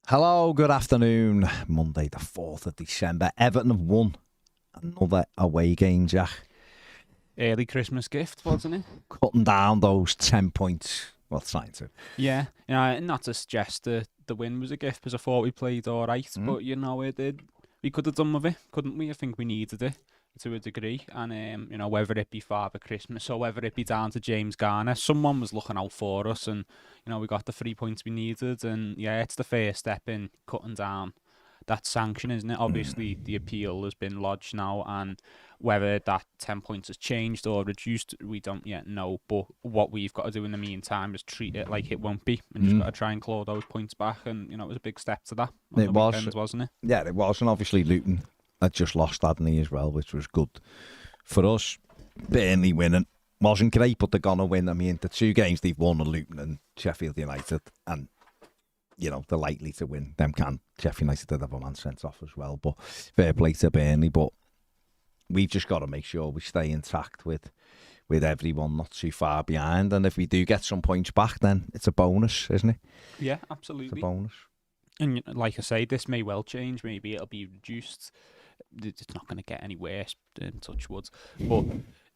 Hello, good afternoon. Monday the 4th of December. Everton have won another away game, Jack. Early Christmas gift, wasn't it? Cutting down those 10 points. Well, trying to. Yeah. Not to suggest the win was a gift, because I thought we played all right, but we could have done with it, couldn't we? I think we needed it to a degree, and whether it be Father Christmas or whether it be down to James Garner, someone was looking out for us, and we got the 3 points we needed, and yeah, it's the first step in cutting down that sanction, isn't it? Obviously, the appeal has been lodged now, and whether that 10 points has changed or reduced, we don't yet know. But what we've got to do in the meantime is treat it like it won't be, and just got to try and claw those points back. And it was a big step to that. It was, weekend, wasn't it? Yeah, it was, and obviously Luton had just lost, hadn't he, as well, which was good for us. Burnley winning wasn't great, but they're gonna win. I mean, the two games they've won are Luton and Sheffield United, and they're likely to win. Them can. Sheffield United did have a man sent off as well, but fair play to Burnley. But we've just got to make sure we stay intact with everyone not too far behind. And if we do get some points back, then it's a bonus, isn't it? Yeah, absolutely. It's a bonus. And like I say, this may well change. Maybe it'll be reduced. It's not going to get any worse, touch wood. But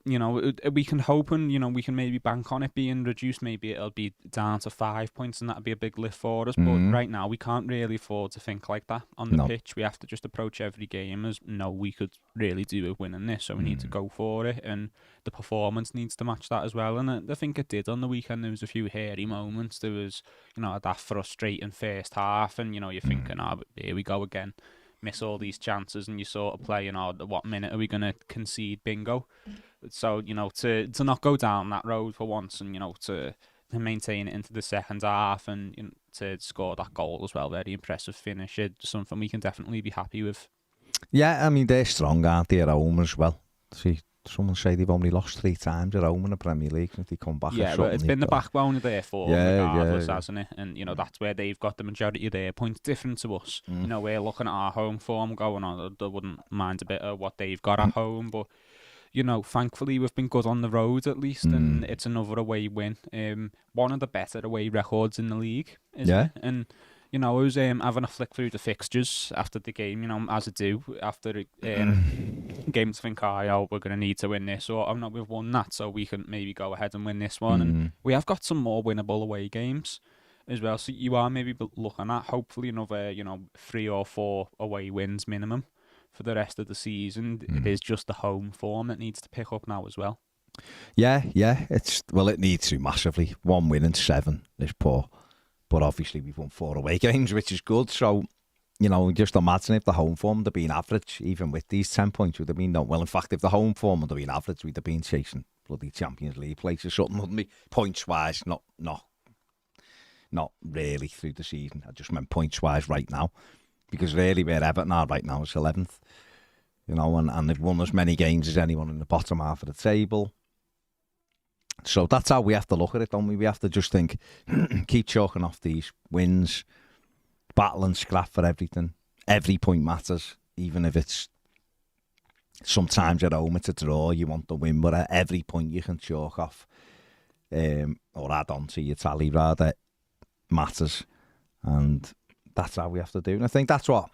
we can hope, and we can maybe bank on it being reduced. Maybe it'll be down to 5 points, and that'll be a big lift for us. But right now, we can't really afford to think like that on the pitch. We have to just approach every game as we could really do with winning this, so we need to go for it. And the performance needs to match that as well. And I think it did on the weekend. There was a few hairy moments. There was that frustrating first half, and you're thinking, here we go again. Miss all these chances, and you sort of play, what minute are we going to concede? Bingo. So, to not go down that road for once, and, to maintain it into the second half, and to score that goal as well, very impressive finish. It's something we can definitely be happy with. Yeah, I mean, they're strong, aren't they, at home as well? See, someone say they've only lost 3 times at home in the Premier League since they come back. Yeah, but it's been the backbone there for regardless, hasn't it? And, that's where they've got the majority of their points, different to us. We're looking at our home form going on. I wouldn't mind a bit of what they've got at home, but thankfully we've been good on the road at least, and it's another away win. One of the better away records in the league, isn't it? And I was having a flick through the fixtures after the game, as I do after games, to think, we're going to need to win this, or we've won that, so we can maybe go ahead and win this one. And we have got some more winnable away games as well, so you are maybe looking at hopefully another 3 or 4 away wins minimum for the rest of the season. It is just the home form that needs to pick up now as well. Yeah, it needs to massively. 1 win and 7 is poor, but obviously we've won 4 away games, which is good. So just imagine if the home form would have been average, even with these 10 points, would have been well. In fact, if the home form would have been average, we'd have been chasing bloody Champions League places, something, wouldn't we? Points wise, not really through the season. I just meant points wise right now. Because really where Everton are right now is 11th, and they've won as many games as anyone in the bottom half of the table. So that's how we have to look at it, don't we? We have to just think, keep chalking off these wins, battle and scrap for everything. Every point matters, even if it's sometimes at home it's a draw, you want the win, but at every point you can chalk off, or add on to your tally rather, matters. And that's how we have to do. And I think that's what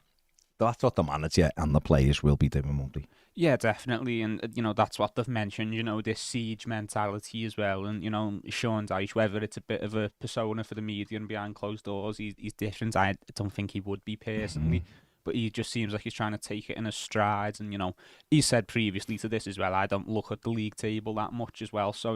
the manager and the players will be doing, won't they? Yeah, definitely. And, that's what they've mentioned, this siege mentality as well. And, Sean Dyche, whether it's a bit of a persona for the media and behind closed doors, he's different. I don't think he would be personally. But he just seems like he's trying to take it in his strides. And, he said previously to this as well, I don't look at the league table that much as well. So,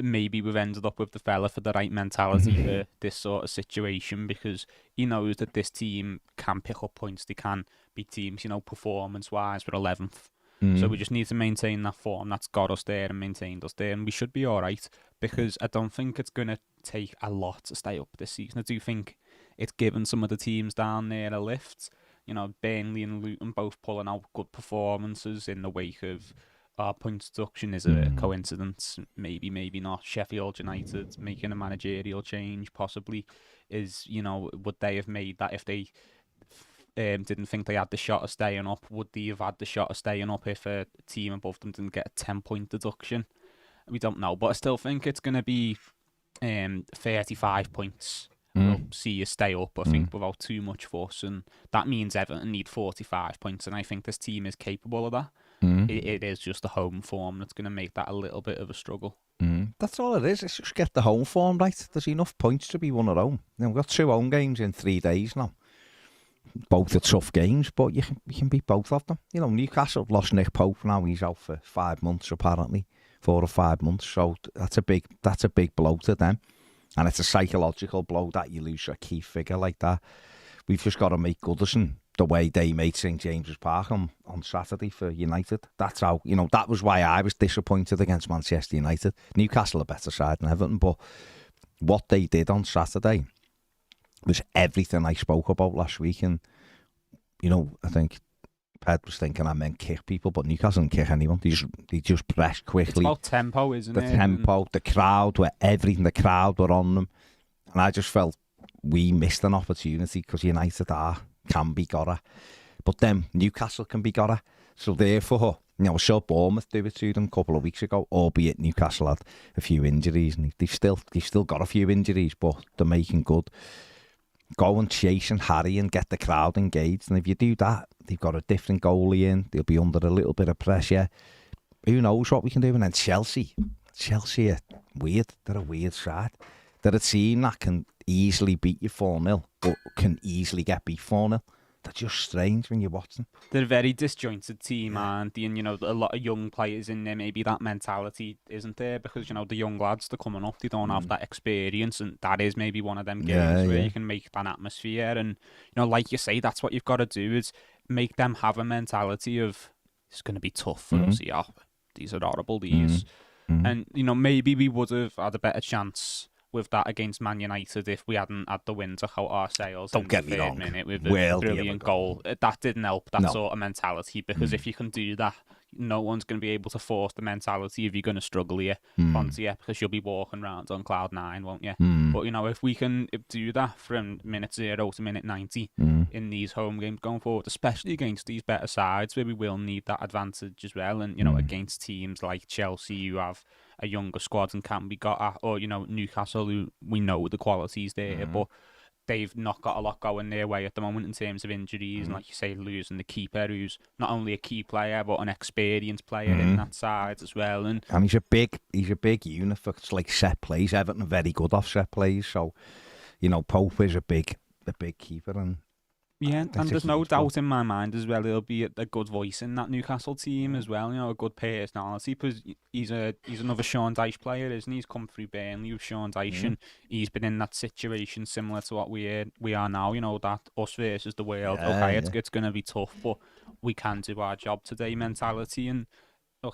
maybe we've ended up with the fella for the right mentality for this sort of situation, because he knows that this team can pick up points. They can beat teams, performance-wise, we're 11th. So we just need to maintain that form that's got us there and maintained us there, and we should be all right, because I don't think it's going to take a lot to stay up this season. I do think it's given some of the teams down there a lift. Burnley and Luton both pulling out good performances in the wake of our points deduction. Is a coincidence, maybe not. Sheffield United making a managerial change possibly is, would they have made that if they didn't think they had the shot of staying up? Would they have had the shot of staying up if a team above them didn't get a 10-point deduction? We don't know, but I still think it's going to be 35 points will see you stay up, I think, without too much fuss. And that means Everton need 45 points. And I think this team is capable of that. It is just the home form that's going to make that a little bit of a struggle. That's all it is. It's just get the home form right. There's enough points to be won at home. We've got 2 home games in 3 days now. Both are tough games, but you can beat both of them. Newcastle lost Nick Pope now. He's out for 5 months, apparently. 4 or 5 months. So that's a big blow to them. And it's a psychological blow that you lose a key figure like that. We've just got to make Goodison the way they made St James's Park on Saturday for United. That's how, that was why I was disappointed against Manchester United. Newcastle a better side than Everton, but what they did on Saturday was everything I spoke about last week. And, I think Ped was thinking I meant kick people, but Newcastle didn't kick anyone. They just pressed quickly. It's about tempo, isn't it? The tempo, the crowd were everything. The crowd were on them. And I just felt we missed an opportunity because United can be got at. But then Newcastle can be got at. So therefore, I saw Bournemouth do it to them a couple of weeks ago, albeit Newcastle had a few injuries. And they've still got a few injuries, but they're making good. Go and chase and harry and get the crowd engaged. And if you do that, they've got a different goalie in. They'll be under a little bit of pressure. Who knows what we can do? And then Chelsea are weird. They're a weird side. They're a team that can easily beat you 4-0, but can easily get beat 4-0. They're just strange when you watch them. They're a very disjointed team, aren't they? And, a lot of young players in there, maybe that mentality isn't there because, the young lads, they're coming up, they don't have that experience, and that is maybe one of them games where you can make that atmosphere. And, like you say, that's what you've got to do is make them have a mentality of, it's going to be tough for us. Yeah, these are horrible, these. And, maybe we would have had a better chance with that against Man United if we hadn't had the win to out our sails in the third minute with a brilliant goal. That didn't help that sort of mentality because if you can do that, no one's going to be able to force the mentality if you're going to struggle here onto you because you'll be walking around on cloud 9, won't you? But, if we can do that from minute 0 to minute 90 in these home games going forward, especially against these better sides where we will need that advantage as well, and, against teams like Chelsea who have a younger squad and can be got at, or, Newcastle who we know the quality's there, but they've not got a lot going their way at the moment in terms of injuries, and like you say, losing the keeper who's not only a key player but an experienced player in that side as well. And he's a big unit for like set plays. Everton are very good off set plays, so Pope is a big keeper, and and there's no doubt in my mind as well he'll be a good voice in that Newcastle team as well, a good personality, because he's another Sean Dyche player, isn't he? He's come through Burnley with Sean Dyche, and he's been in that situation similar to what we are now, that us versus the world. It's going to be tough, but we can do our job today mentality, and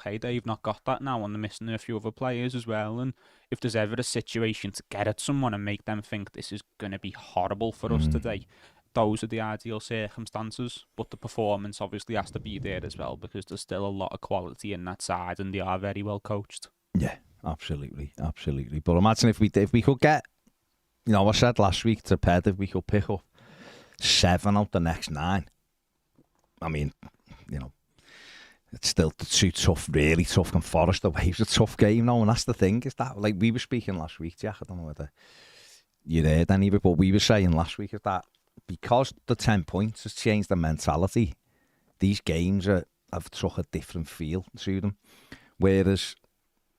they've not got that now, and they're missing a few other players as well. And if there's ever a situation to get at someone and make them think this is going to be horrible for us today, those are the ideal circumstances, but the performance obviously has to be there as well because there's still a lot of quality in that side and they are very well coached. Yeah, absolutely. But imagine if we could get, I said last week to Ped, if we could pick up 7 out the next 9. I mean, it's still too tough, really tough. And Forest away is a tough game now, and that's the thing, is that, like we were speaking last week, Jack, I don't know whether you heard any of it, but we were saying last week is that because the 10 points has changed the mentality, these games have took a different feel to them. Whereas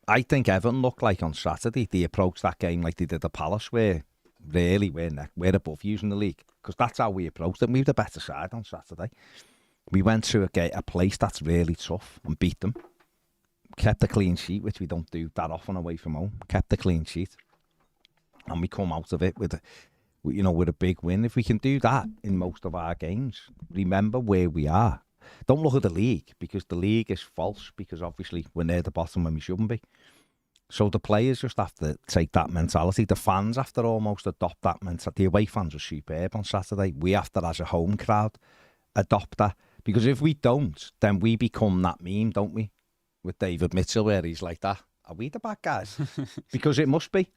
I think Everton looked like on Saturday, they approached that game like they did at Palace, where really we're above you in the league. Because that's how we approached it. We were the better side on Saturday. We went to a place that's really tough and beat them. Kept a clean sheet, which we don't do that often away from home. Kept a clean sheet. And we come out of it with a big win. If we can do that in most of our games, remember where we are. Don't look at the league, because the league is false, because obviously we're near the bottom when we shouldn't be. So the players just have to take that mentality. The fans have to almost adopt that mentality. The away fans were superb on Saturday. We have to, as a home crowd, adopt that. Because if we don't, then we become that meme, don't we? With David Mitchell, where he's like that. Are we the bad guys? Because it must be,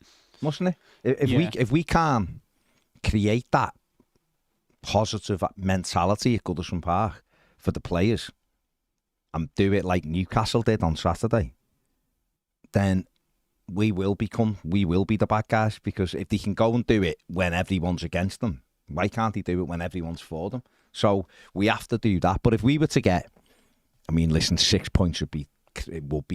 mustn't it? If we can't create that positive mentality at Goodison Park for the players and do it like Newcastle did on Saturday, then we will be the bad guys, because if they can go and do it when everyone's against them, why can't they do it when everyone's for them? So we have to do that. But if we were to get, I mean, listen, 6 points would be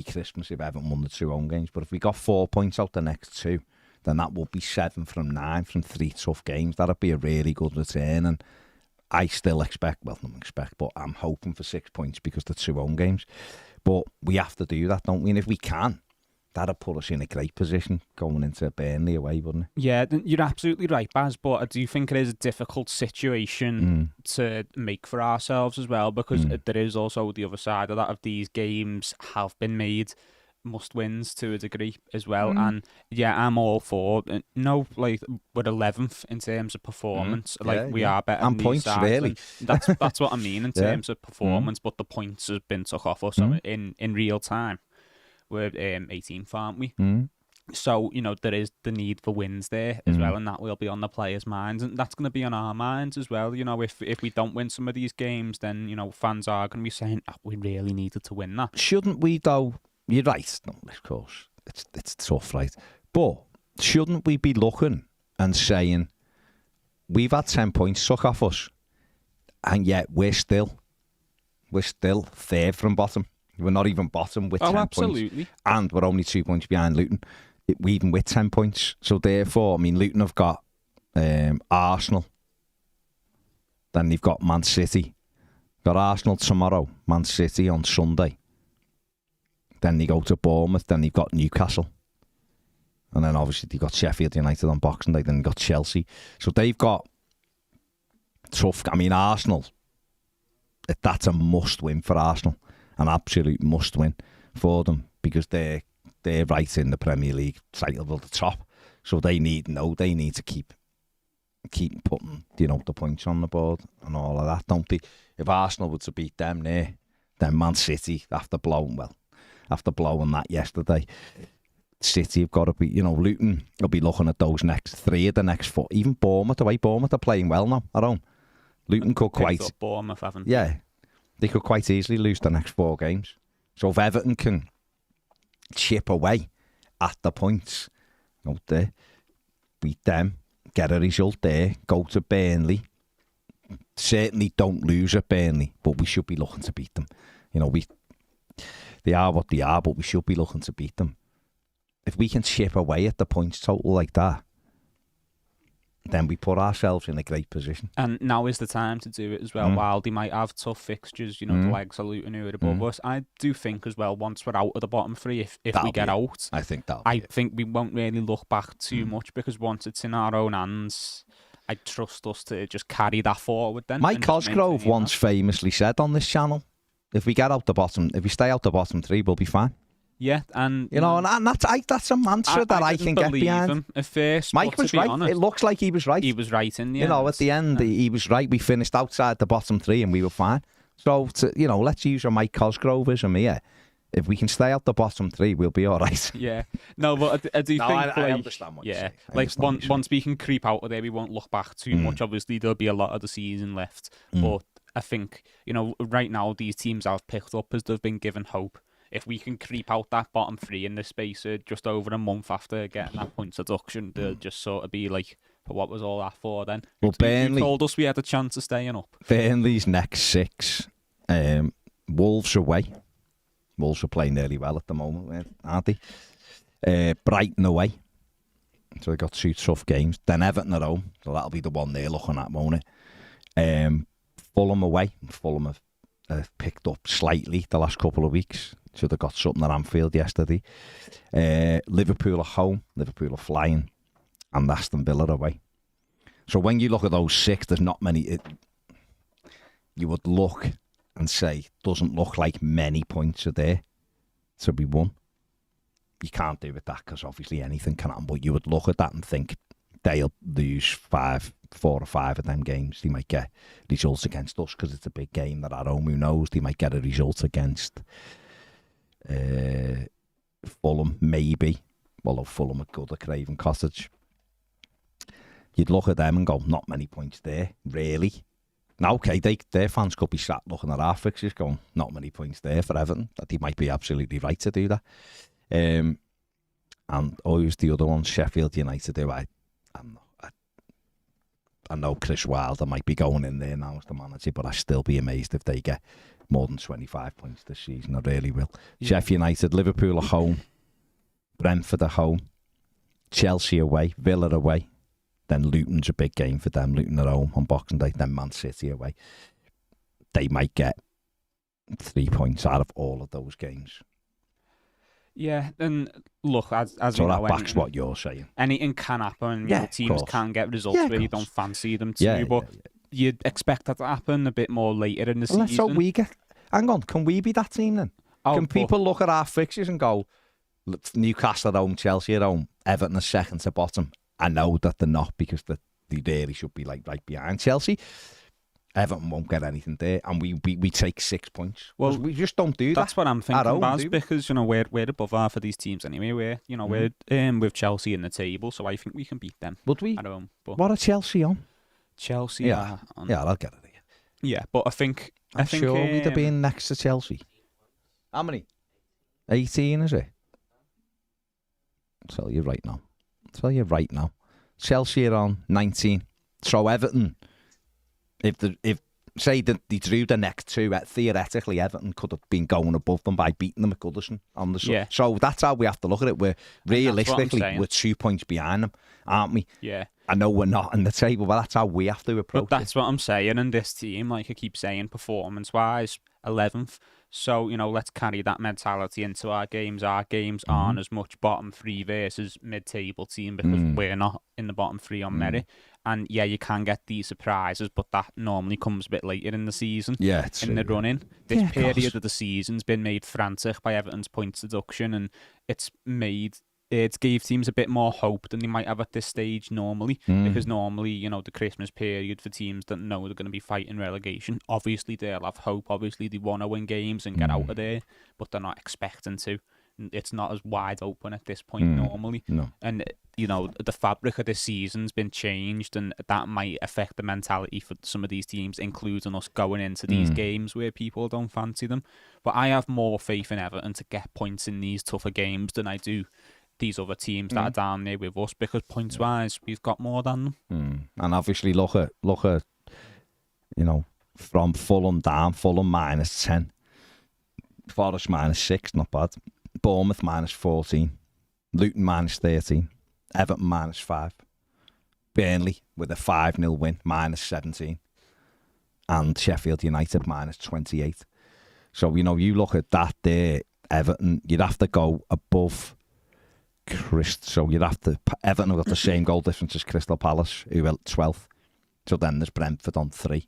Christmas if Everton won the 2 home games. But if we got 4 points out the next 2, then that would be 7 from 9 from 3 tough games. That'd be a really good return. And I still expect, well, not expect, but I'm hoping for 6 points because the 2 home games. But we have to do that, don't we? And if we can, that'd put us in a great position going into Burnley away, wouldn't it? Yeah, you're absolutely right, Baz, but I do think it is a difficult situation to make for ourselves as well, because there is also the other side of that, of these games have been made must-wins to a degree as well. And yeah, I'm all for no, like, we're 11th in terms of performance. We are better and than points, these sides, really. That's what I mean in terms of performance, but the points have been took off us in real time. We're 18th, aren't we? So, you know, there is the need for wins there as well, and that will be on the players' minds, and that's going to be on our minds as well. You know, if we don't win some of these games, then, you know, fans are going to be saying, we really needed to win that. Shouldn't we, though? You're right, no, of course. It's tough, right? But shouldn't we be looking and saying, we've had 10 points took off us, and yet we're still third from bottom. We're not even bottom with 10 absolutely. points. And we're only 2 points behind Luton, even with 10 points. So therefore, I mean, Luton have got Arsenal. Then they've got Man City. Got Arsenal tomorrow, Man City on Sunday. Then they go to Bournemouth. Then they've got Newcastle. And then obviously they've got Sheffield United on Boxing Day. Then they've got Chelsea. So they've got tough. I mean, Arsenal, that's a must-win for Arsenal. An absolute must-win for them, because they're right in the Premier League title at the top. So they need to keep putting, you know, the points on the board and all of that, don't they? If Arsenal were to beat them there, then Man City, after blowing that yesterday, City have got to be, you know, Luton will be looking at those next 3 of the next 4. Even Bournemouth, the way Bournemouth are playing well now at home. Luton could quite... Bournemouth, haven't they? Yeah. They could quite easily lose the next 4 games. So if Everton can chip away at the points out there, beat them, get a result there, go to Burnley. Certainly don't lose at Burnley, but we should be looking to beat them. You know, they are what they are, but we should be looking to beat them. If we can chip away at the points total like that, then we put ourselves in a great position. And now is the time to do it as well. While they might have tough fixtures, you know, the legs are Luton who are above us. I do think as well, once we're out of the bottom 3, if we get out, I think we won't really look back too much, because once it's in our own hands, I trust us to just carry that forward then. Mike Cosgrove once famously said on this channel, if we stay out the bottom 3, we'll be fine. Yeah, and you know, and that's a mantra that I can get behind. Him at first, Mike was right. Honest, it looks like he was right. He was right in the end. You know, at the end, he was right. We finished outside the bottom 3 and we were fine. So, you know, let's use a Mike Cosgroveism here. If we can stay out the bottom 3, we'll be all right. Yeah. No, but I do think... I understand what you're saying. Like, once we can creep out of there, we won't look back too much. Obviously, there'll be a lot of the season left. But I think, you know, right now, these teams have picked up as they've been given hope. If we can creep out that bottom 3 in the space of just over a month after getting that points deduction, they'll just sort of be like, what was all that for then? Well, Burnley told us we had a chance of staying up. Burnley's next 6, Wolves away. Wolves are playing really well at the moment, aren't they? Brighton away. So they've got 2 tough games. Then Everton at home. So that'll be the one they're looking at, won't it? Fulham away. Fulham have picked up slightly the last couple of weeks. So they got something at Anfield yesterday. Liverpool at home. Liverpool are flying. And Aston Villa away. So when you look at those 6, there's not many... you would look and say, doesn't look like many points are there to be won. You can't do with that, because obviously anything can happen. But you would look at that and think they'll lose 4 or 5 of them games. They might get results against us because it's a big game that at home. Who knows? They might get a result against Fulham, maybe. Although Fulham are good at Craven Cottage. You'd look at them and go, not many points there, really. Now, okay, their fans could be sat looking at our fixtures going, not many points there for Everton. That they might be absolutely right to do that. and who's the other one? Sheffield United, who I know Chris Wilder might be going in there now as the manager, but I'd still be amazed if they get more than 25 points this season. I really will. Yeah. Sheffield United, Liverpool at home, Brentford at home, Chelsea away, Villa away. Then Luton's a big game for them. Luton at home on Boxing Day. Then Man City away. They might get 3 points out of all of those games. Yeah, and look, as so we that know, backs what you're saying. Anything can happen. Yeah, teams can get results where you don't fancy them to, but you'd expect that to happen a bit more later in the season. Let's hope we get. Hang on, can we be that team then? Can people look at our fixtures and go, Newcastle at home, Chelsea at home, Everton are second to bottom? I know that they're not, because they really should be like right behind Chelsea. Everton won't get anything there, and we take 6 points. Well, we just don't do that. That's what I'm thinking, Baz, because we're above half of these teams anyway. We're with Chelsea in the table, so I think we can beat them. Would we? At home. But what are Chelsea on? Chelsea are on. Yeah, I'll get it here. Yeah, but I think sure we'd be in next to Chelsea. How many? 18, is it? I'll tell you right now. Chelsea are on 19. So Everton, if say that they drew the next two, theoretically Everton could have been going above them by beating them at Goodison on the yeah. So that's how we have to look at it. We're realistically we're 2 points behind them, aren't we? Yeah. I know we're not on the table, but that's how we have to approach it. But that's what I'm saying. And this team, like I keep saying, performance-wise, 11th. So, let's carry that mentality into our games. Our games aren't as much bottom three versus mid-table team, because we're not in the bottom three on merit. And yeah, you can get these surprises, but that normally comes a bit later in the season. Yeah, in the run-in. This period of the season's been made frantic by Everton's points deduction, and it gave teams a bit more hope than they might have at this stage normally, because normally, the Christmas period for teams that know they're going to be fighting relegation, obviously they'll have hope, obviously they want to win games and get out of there, but they're not expecting to. It's not as wide open at this point normally. No. And, the fabric of this season's been changed, and that might affect the mentality for some of these teams, including us going into these games where people don't fancy them. But I have more faith in Everton to get points in these tougher games than I do these other teams that are down there with us, because points-wise, we've got more than them. And obviously, look at from Fulham down, Fulham -10, Forest -6, not bad. Bournemouth -14, Luton -13, Everton -5, Burnley with a 5-0 win -17, and Sheffield United -28. So you look at that there, Everton, you'd have to go above. So Everton have got the same goal difference as Crystal Palace, who are 12th. So then there's Brentford on 3,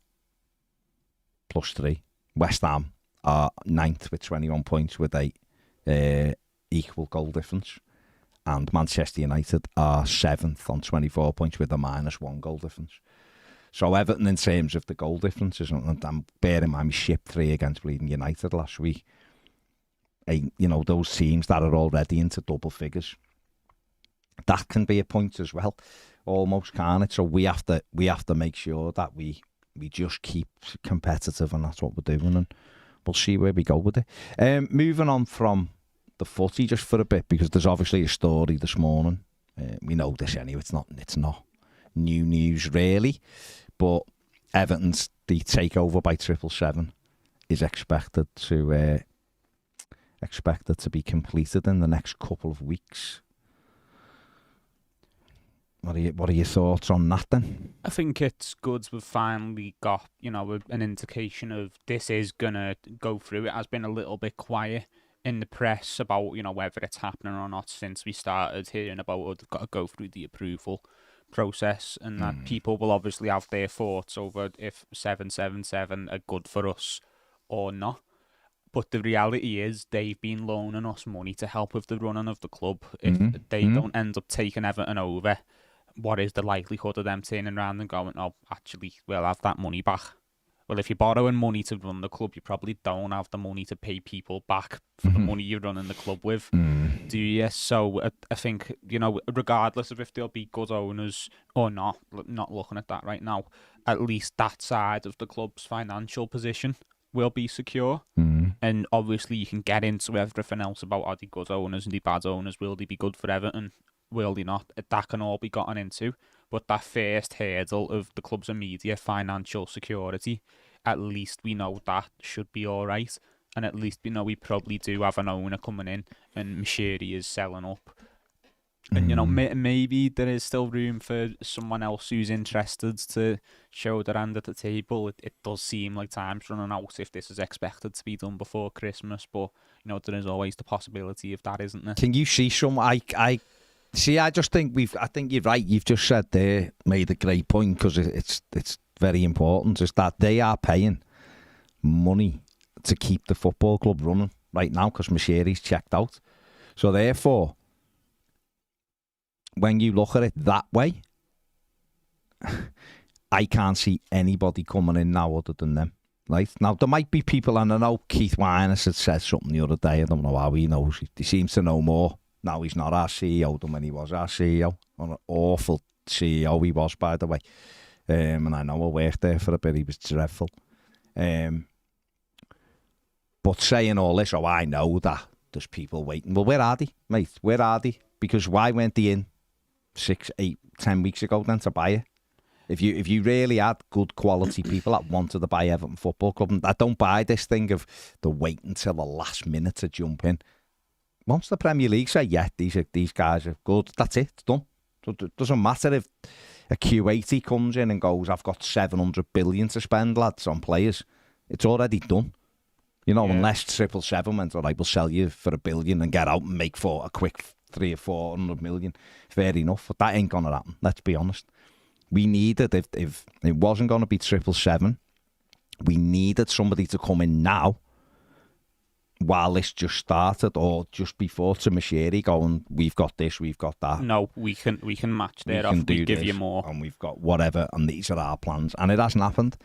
+3. West Ham are 9th with 21 points with a equal goal difference. And Manchester United are 7th on 24 points with a -1 goal difference. So Everton, in terms of the goal differences, and I'm bearing in mind we shipped 3 against Bleeding United last week. Those teams that are already into double figures, that can be a point as well, almost, can't it? So we have to make sure that we just keep competitive, and that's what we're doing, and we'll see where we go with it. Moving on from the footy just for a bit, because there's obviously a story this morning. We know this anyway. It's not new news really, but Everton's the takeover by 777 is expected to be completed in the next couple of weeks. What are your thoughts on that then? I think it's good we've finally got, an indication of this is going to go through. It has been a little bit quiet in the press about, whether it's happening or not since we started hearing about they've got to go through the approval process, and that people will obviously have their thoughts over if 777 are good for us or not. But the reality is they've been loaning us money to help with the running of the club. If they don't end up taking Everton over, what is the likelihood of them turning around and going, oh, actually, we'll have that money back? Well, if you're borrowing money to run the club, you probably don't have the money to pay people back for the money you're running the club with, do you? So I think, regardless of if they'll be good owners or not looking at that right now, at least that side of the club's financial position will be secure. And obviously you can get into everything else about are they good owners and they bad owners, will they be good for Everton, will they not? That can all be gotten into. But that first hurdle of the club's immediate financial security, at least we know that should be all right. And at least we know we probably do have an owner coming in and Mashiri is selling up. And, you know, maybe there is still room for someone else who's interested to show their hand at the table. It does seem like time's running out if this is expected to be done before Christmas. But, you know, there is always the possibility of that, isn't there? Can you see some... I just think I think you're right. You've just said there, made a great point, because it's very important, is that they are paying money to keep the football club running right now because Mashiri's checked out. So therefore, when you look at it that way, I can't see anybody coming in now other than them. Right? Now, there might be people, and I know Keith Winers had said something the other day, I don't know how he knows, he seems to know more. Now he's not our CEO than when he was our CEO. An awful CEO he was, by the way. And I know I worked there for a bit, he was dreadful. But saying all this, I know that there's people waiting. Well, where are they, mate? Where are they? Because why weren't they in 6, 8, 10 weeks ago then to buy it? If you really had good quality people that wanted to buy Everton Football Club, and I don't buy this thing of the wait until the last minute to jump in. Once the Premier League say, yeah, these guys are good, that's it, it's done. So it doesn't matter if a Q80 comes in and goes, I've got 700 billion to spend, lads, on players. It's already done. You know, unless 777 went, all right, we'll sell you for $1 billion and get out and make for a quick 300 or 400 million. Fair enough, but that ain't going to happen, let's be honest. We needed, if it wasn't going to be 777, we needed somebody to come in now while this just started, or just before, to Mashiri going, we've got this, we've got that. No, we can match there off, we give you more. And we've got whatever, and these are our plans. And it hasn't happened.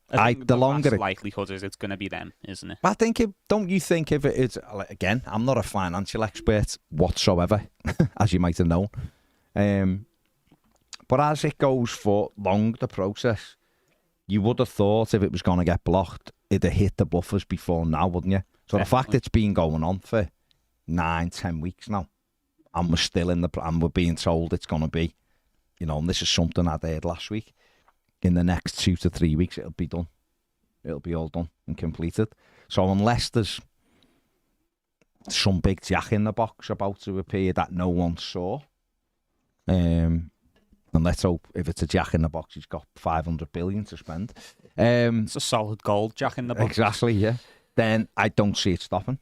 The longer likelihood is it's going to be them, isn't it? I think, don't you think if it is, again, I'm not a financial expert whatsoever, as you might have known. But as it goes for long, the process, you would have thought if it was going to get blocked, it'd have hit the buffers before now, wouldn't you? So Definitely. The fact it's been going on for 9, 10 weeks now, and we're still and we're being told it's going to be, you know, and this is something I heard last week, in the next 2 to 3 weeks, it'll be done. It'll be all done and completed. So unless there's some big jack in the box about to appear that no one saw, and let's hope if it's a jack in the box, he's got 500 billion to spend. It's a solid gold jack in the box. Exactly, yeah. Then I don't see it stopping.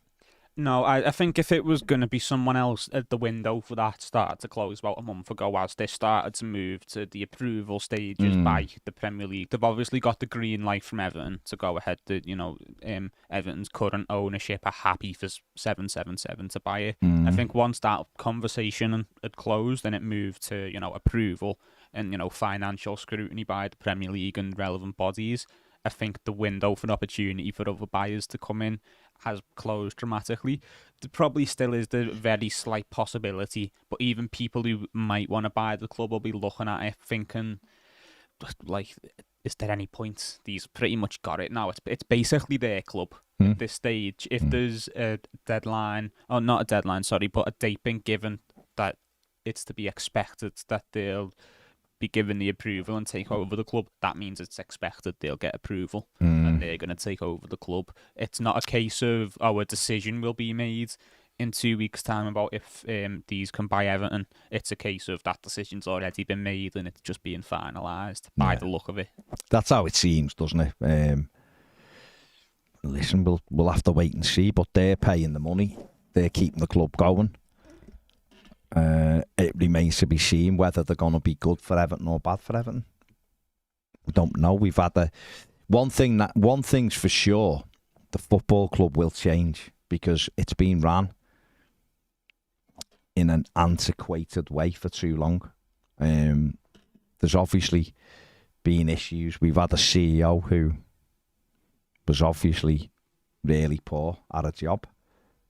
No, I think if it was going to be someone else at the window for that started to close about a month ago, as they started to move to the approval stages by the Premier League, they've obviously got the green light from Everton to go ahead. Everton's current ownership are happy for 777 to buy it. I think once that conversation had closed and it moved to, approval and, financial scrutiny by the Premier League and relevant bodies, I think the window for an opportunity for other buyers to come in has closed dramatically. There probably still is the very slight possibility, but even people who might want to buy the club will be looking at it thinking, like, is there any point? These pretty much got it now. It's basically their club at this stage. If there's a deadline, or not a deadline, sorry, but a date being given that it's to be expected that they'll be given the approval and take over the club, that means it's expected they'll get approval and they're going to take over the club. It's not a case of, a decision will be made in 2 weeks' time about if these can buy Everton. It's a case of that decision's already been made and it's just being finalised by the look of it. That's how it seems, doesn't it? Listen, we'll have to wait and see, but they're paying the money. They're keeping the club going. It remains to be seen whether they're going to be good for Everton or bad for Everton. We don't know. We've had one thing's for sure: the football club will change because it's been run in an antiquated way for too long. There's obviously been issues. We've had a CEO who was obviously really poor at a job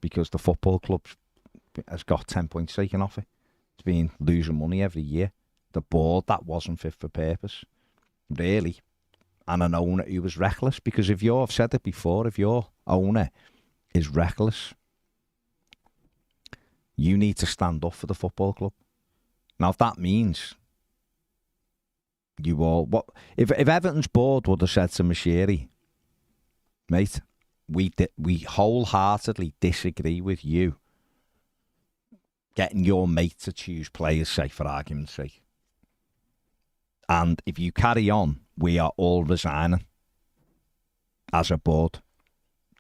because the football club has got 10 points taken off it. It's been losing money every year. The board, that wasn't fit for purpose. Really, and an owner who was reckless. Because I've said it before, if your owner is reckless, you need to stand up for the football club. Now, if that means if Everton's board would have said to Moshiri, mate, we wholeheartedly disagree with you getting your mate to choose players, say, for argument's sake. And if you carry on, we are all resigning as a board.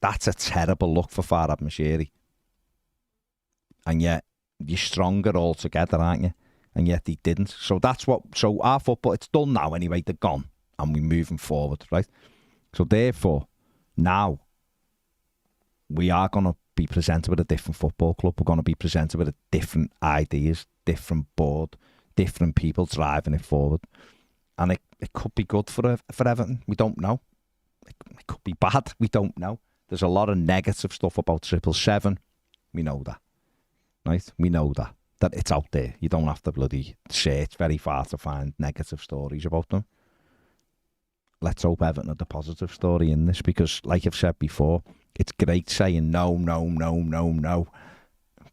That's a terrible look for Farhad Moshiri. And yet, you're stronger altogether, aren't you? And yet he didn't. So our football, it's done now anyway, they're gone. And we're moving forward, right? So therefore, now, we are going to be presented with a different football club. We're going to be presented with different ideas, different board, different people driving it forward. And it could be good for Everton. We don't know. It could be bad. We don't know. There's a lot of negative stuff about 777. We know that. Right? We know that it's out there. You don't have to bloody search very far to find negative stories about them. Let's hope Everton are the positive story in this, because, like I've said before, it's great saying no, no, no, no, no.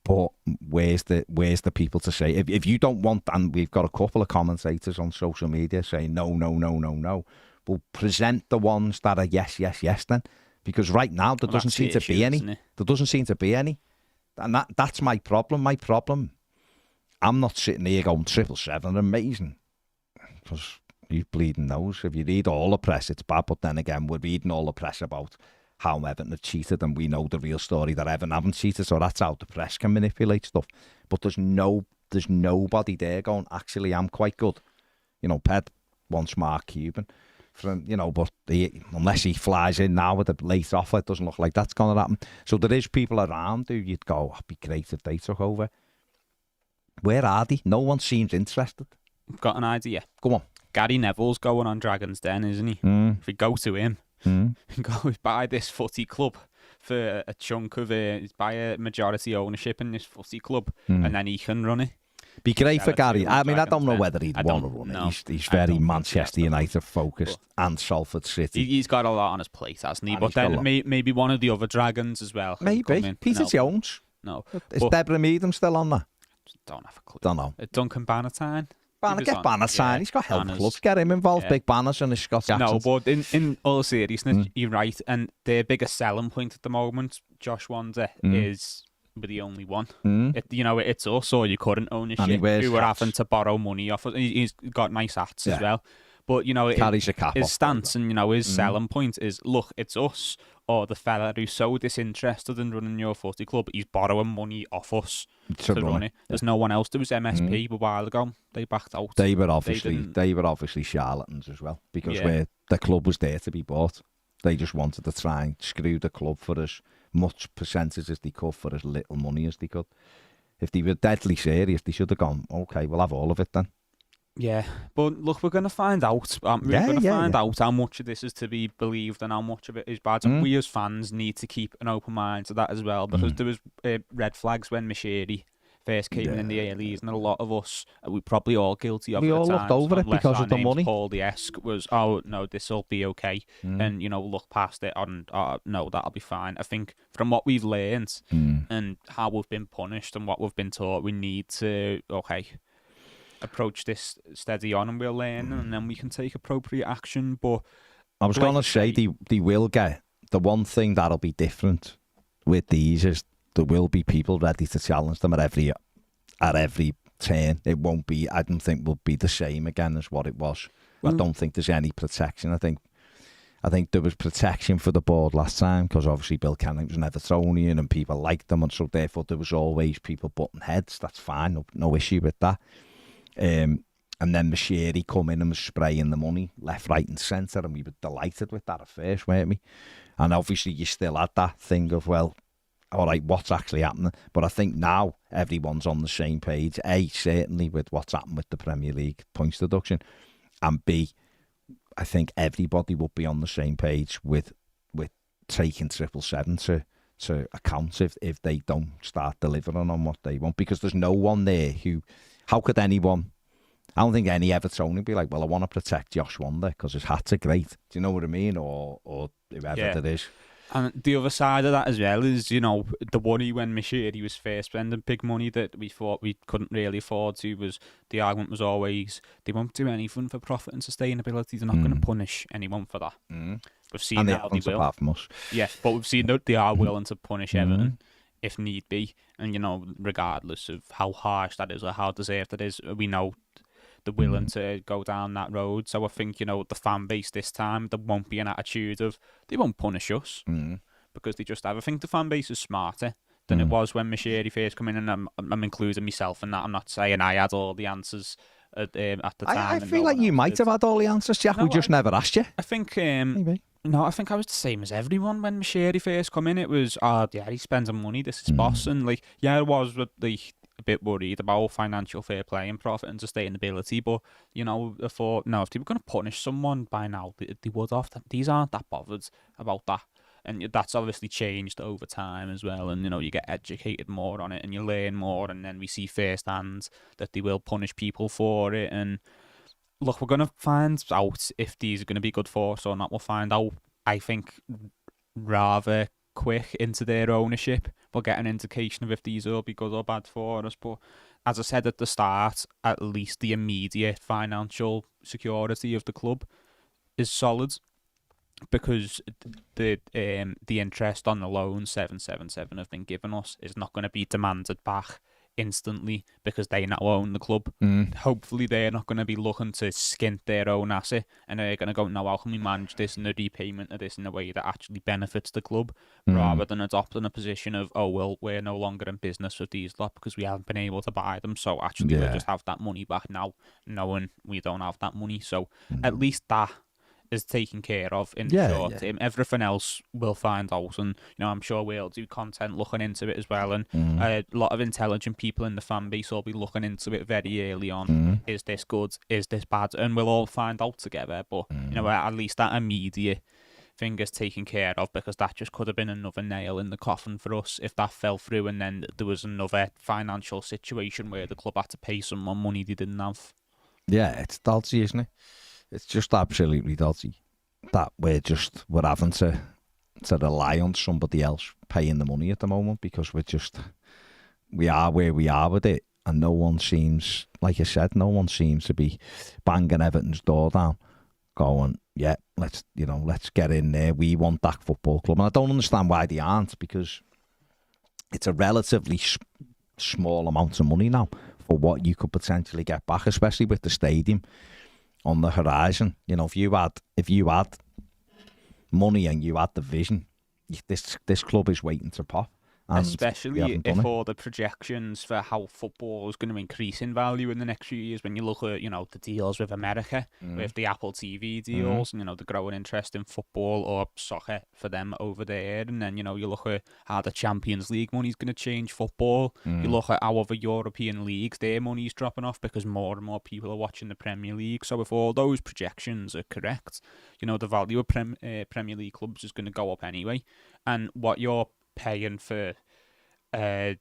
But where's the people to say, if you don't want, and we've got a couple of commentators on social media saying no, no, no, no, no, well, present the ones that are yes, yes, yes then. Because right now there doesn't seem to be any. There doesn't seem to be any. And that's my problem. My problem, I'm not sitting here going 777, amazing. Because you bleeding knows. If you read all the press, it's bad. But then again, we're reading all the press about how Everton have cheated, and we know the real story that Everton haven't cheated. So that's how the press can manipulate stuff. But there's nobody there going, actually, I'm quite good. Ped wants Mark Cuban. But unless he flies in now with a late offer, it doesn't look like that's going to happen. So there is people around who you'd go, it'd be great if they took over. Where are they? No one seems interested. I've got an idea. Go on. Gary Neville's going on Dragon's Den, isn't he? If we go to him, go buy this footy club for a chunk of it, buy a majority ownership in this footy club, and then he can run it. Be great for Gary. I mean, I don't know whether he'd want to run it. He's very Manchester United focused and Salford City. He's got a lot on his plate, hasn't he? But then maybe one of the other Dragons as well. Maybe. Peter Jones. No. Is Deborah Meadham still on there? Don't have a clue. Don't know. Duncan Bannatyne. Get Bannatyne. He's got health clubs. Get him involved. Big banners and his Scots accent. No, but in all seriousness, you're right. And their biggest selling point at the moment, Josh Wander, is we're the only one. It's us or your current ownership who are having to borrow money off. He's got nice hats as well. But, carries a cap his stance and, his selling point is, look, it's us or the fella who's so disinterested in running your footy club, he's borrowing money off us to run it. There's no one else. There was MSP a while ago. They backed out. They were obviously charlatans as well, because the club was there to be bought. They just wanted to try and screw the club for as much percentage as they could for as little money as they could. If they were deadly serious, they should have gone, okay, we'll have all of it then. Yeah, but look, we're going to find out. We're going to find out how much of this is to be believed and how much of it is bad. And we as fans need to keep an open mind to that as well, because there was red flags when Moshiri first came in the earlies, and a lot of us, we probably all guilty of it. We all looked over it because of the money. Paul-esque was, oh no, this will be okay, and look past it and no, that'll be fine. I think from what we've learned and how we've been punished and what we've been taught, we need to approach this steady on, and we'll learn, and then we can take appropriate action. But I was going to say they will get the one thing that'll be different with these is there will be people ready to challenge them at every turn. It won't be. I don't think will be the same again as what it was. I don't think there's any protection. I think there was protection for the board last time because obviously Bill Canning was an Evertonian and people liked them, and so therefore there was always people butting heads. That's fine. No issue with that. And then Moshiri come in and was spraying the money left, right and centre, and we were delighted with that at first, weren't we? And obviously you still had that thing of, well, all right, what's actually happening? But I think now everyone's on the same page. A, certainly with what's happened with the Premier League points deduction, and B, I think everybody will be on the same page with taking 777 to account if they don't start delivering on what they want, because there's no one there who... How could anyone I don't think any Evertonian would be like, well, I want to protect Josh Wonder because his hats are great. Do you know what I mean? Or whoever it is. And the other side of that as well is, you know, the worry when Mashiri was first spending big money that we thought we couldn't really afford to, was the argument was always they won't do anything for profit and sustainability. They're not going to punish anyone for that. We've seen and now they will. Apart from us. Yeah, but we've seen that they are willing to punish Everton if need be. And, you know, regardless of how harsh that is or how deserved it is, we know they're willing to go down that road. So I think, you know, the fan base this time, there won't be an attitude of they won't punish us because they just have. I think the fan base is smarter than it was when Mashiri first came in, and I'm including myself in that. I'm not saying I had all the answers at the time. I feel like you might have had all the answers, Jack. We just never asked you. I think maybe. No, I think I was the same as everyone when Mashiri first come in. It was, he's spending money, this is boss. And, like, I was a bit worried about financial fair play and profit and sustainability. But, you know, I thought, no, if they were going to punish someone by now, they would have. These aren't that bothered about that. And that's obviously changed over time as well. And, you know, you get educated more on it and you learn more. And then we see firsthand that they will punish people for it. And, look, we're going to find out if these are going to be good for us or not. We'll find out, I think, rather quick into their ownership. We'll get an indication of if these will be good or bad for us. But as I said at the start, at least the immediate financial security of the club is solid, because the interest on the loan 777 have been given us is not going to be demanded back instantly because they now own the club. Hopefully they're not going to be looking to skint their own asset, and they're going to go, no, how can we manage this and the repayment of this in a way that actually benefits the club, rather than adopting a position of, oh, well, we're no longer in business with these lot because we haven't been able to buy them, so actually we'll just have that money back now, knowing we don't have that money. So at least that is taken care of in the short term. Everything else we'll find out, and, you know, I'm sure we'll do content looking into it as well, and a lot of intelligent people in the fan base will be looking into it very early on. Is this good? Is this bad? And we'll all find out together. But you know, at least that immediate thing is taken care of, because that just could have been another nail in the coffin for us if that fell through, and then there was another financial situation where the club had to pay someone money they didn't have. Yeah, it's dodgy, isn't it? It's just absolutely dodgy that we're having to rely on somebody else paying the money at the moment, because we are where we are with it, and no one seems, like I said, to be banging Everton's door down, going, yeah, let's get in there. We want that football club, and I don't understand why they aren't, because it's a relatively small amount of money now for what you could potentially get back, especially with the stadium on the horizon. You know, if you had money and you had the vision, this club is waiting to pop. Especially if all the projections for how football is going to increase in value in the next few years, when you look at, you know, the deals with America, with the Apple TV deals, and, you know, the growing interest in football or soccer for them over there, and then, you know, you look at how the Champions League money is going to change football. You look at how other European leagues, their money's dropping off because more and more people are watching the Premier League. So if all those projections are correct, you know, the value of Premier League clubs is going to go up anyway. And what you're paying for, say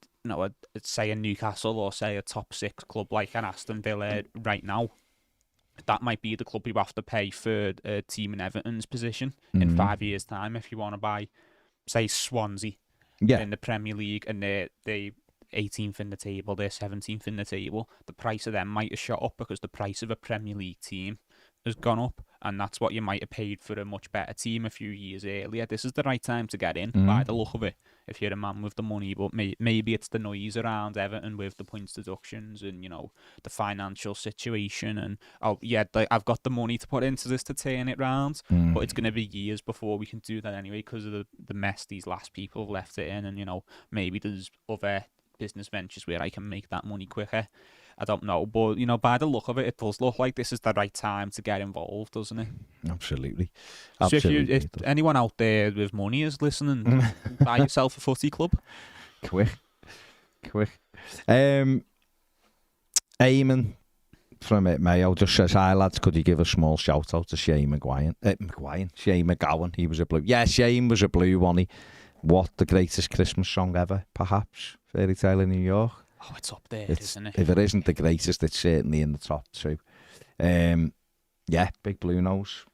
a Newcastle or say a top 6 club like an Aston Villa right now, that might be the club you have to pay for a team in Everton's position in 5 years' time if you want to buy, say, Swansea in the Premier League, and they're 18th in the table, they're 17th in the table. The price of them might have shot up because the price of a Premier League team has gone up, and that's what you might have paid for a much better team a few years earlier. This is the right time to get in, by the look of it, if you're a man with the money. But maybe it's the noise around Everton with the points deductions and, you know, the financial situation, and I've got the money to put into this to turn it round, but it's going to be years before we can do that anyway, because of the mess these last people have left it in. And, you know, maybe there's other business ventures where I can make that money quicker. I don't know, but, you know, by the look of it, it does look like this is the right time to get involved, doesn't it? Absolutely. So if anyone out there with money is listening, buy yourself a footy club. Quick. Eamon from Mayo just says, hi lads, could you give a small shout out to Shane McGowan? He was a blue. Yeah, Shane was a blue, wasn't he? What, the greatest Christmas song ever, perhaps? Fairy Tale in New York? Oh, it's up there, isn't it? If it isn't the greatest, it's certainly in the top 2. Yeah, Big Blue Nose.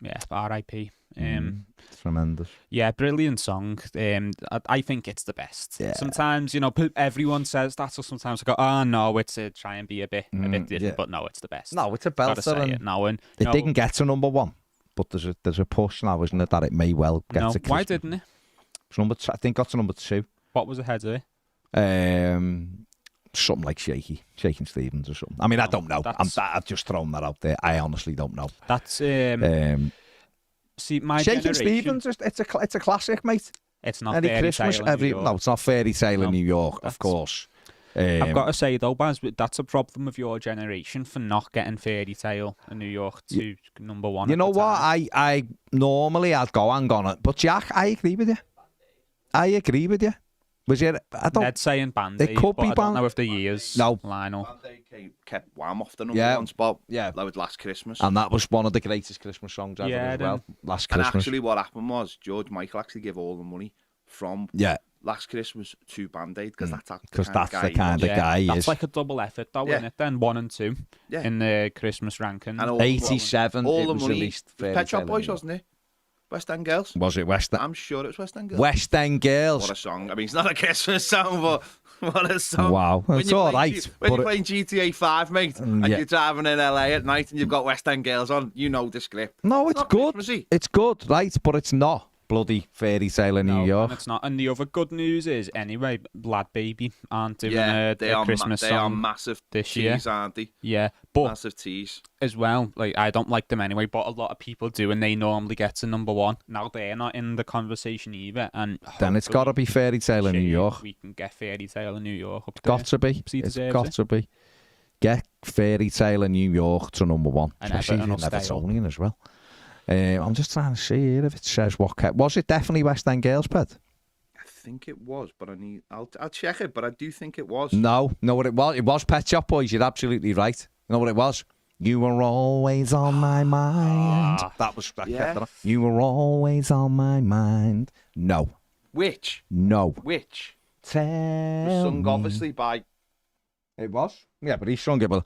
Yeah, R.I.P. Tremendous. Yeah, brilliant song. I think it's the best. Yeah. Sometimes, everyone says that, so sometimes I go, oh no, it's try and be a bit different, but no, it's the best. No, it's a Gotta belter. say it now. And it didn't get to number 1, but there's a push now, isn't it, that it may well get to Christmas. Why didn't it? It's I think got to number 2. What was ahead of it? Something like Shaking Stevens or something. I mean, I don't know. I've just thrown that out there. I honestly don't know. That's see, my Shaking generation. Stevens, it's a classic, mate. It's not Any Fairy Christmas, Tale in New York. no, it's not Fairy Tale in New York, of course. I've got to say though, Baz, that's a problem of your generation for not getting Fairy Tale in New York to number 1. You know what? I normally I'd go hang on it, but Jack, I agree with you. Was it? I don't. They're saying Band-Aid, It could but be I don't know if the years line up. Band-Aid kept Wham off the number 1 spot. Yeah, that was Last Christmas. And that was one of the greatest Christmas songs ever as well. Last Christmas. And actually what happened was George Michael actually gave all the money from Last Christmas to Band-Aid because that's the kind of guy he is. That's like a double effort though, isn't it? Then 1 and 2 in the Christmas ranking. And 87, all it the was money, released. Pet Shop Boys, wasn't it? West End Girls. Was it West End? I'm sure it was West End Girls. West End Girls. What a song. I mean, it's not a Christmas song, but what a song. Wow. It's all right. When you're playing GTA 5, mate, and you're driving in LA at night and you've got West End Girls on, you know the script. No, it's good. It's good, right? But it's not bloody Fairy Tale in New York. And it's not. And the other good news is, anyway, Lad Baby aren't doing a Christmas song. They are massive this year, aren't they? Yeah, but massive tease as well. Like, I don't like them anyway, but a lot of people do, and they normally get to number 1. Now they're not in the conversation either, and then it's got to be Fairy Tale in New York. We can get Fairy Tale in New York up there. Got to be. It's got to be. Get Fairy Tale in New York to number 1, and especially in Evertonian as well. I'm just trying to see here if it says what kept. Was it definitely West End Girls, Ped? I think it was, but I'll check it, but I do think it was. No, what it was? It was Pet Shop Boys. You're absolutely right. You know what it was? You were always on my mind. That kept it. You were always on my mind. No. Which? No. Which? Tell was sung obviously by. It was? Yeah, but he sung it, but